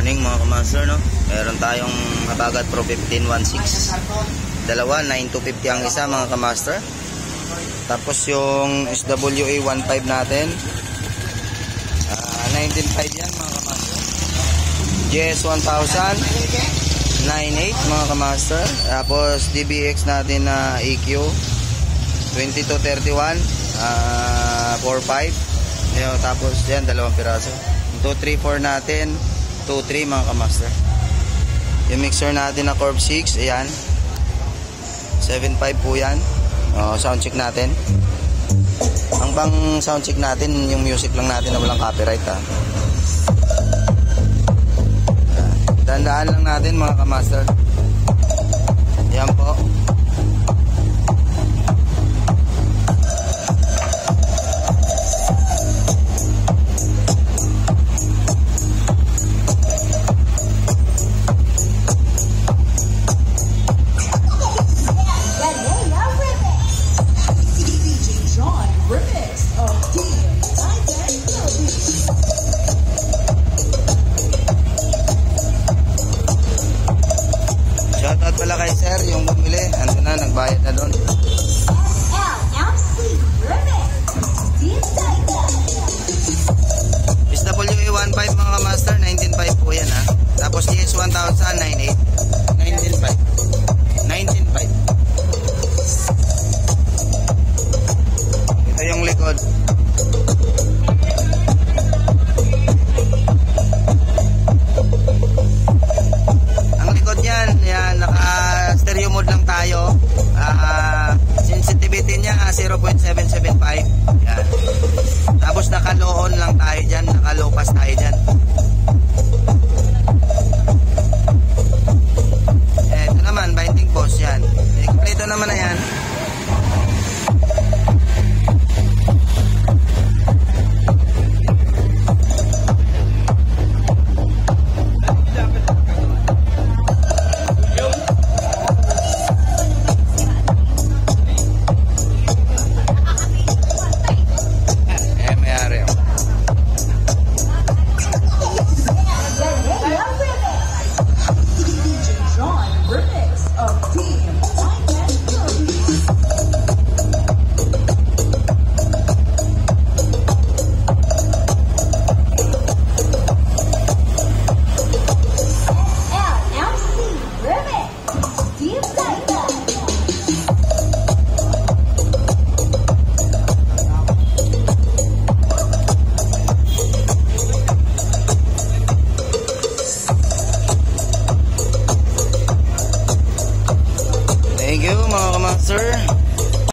morning mga kamaster, no? Meron tayong Habagat Pro 1516. Dalawa, 9250 ang isa mga kamaster. Tapos yung SWA 15 natin, 19.5 yan mga kamaster. GS 1000, 9.8 mga kamaster. Tapos DBX natin na EQ 2231, 4.5. Tapos yan, dalawang piraso. 234 natin, 2.3 mga kamaster. Yung mixer natin na Corp 6, ayan, 7.5 po yan. Sound check natin. Ang bang sound check natin, yung music lang natin na walang copyright, ha. Dandaan lang natin mga kamaster. Yan po. Shoutout pala kay sir, yung bumili. Ando na, nagbayad na doon. SWA 15 mga master, 19.5 po yan, ha. Tapos DS 1000, 9.8. 19.5. 19.5. Ito yung likod. Yan, naka stereo mode lang tayo. Sensitivity niya 0.775. Yan. Tapos naka-low on lang tayo diyan, naka-low pass tayo diyan. Ito naman binding post yan. Kompleto naman na yan. Thank you mga kamaster.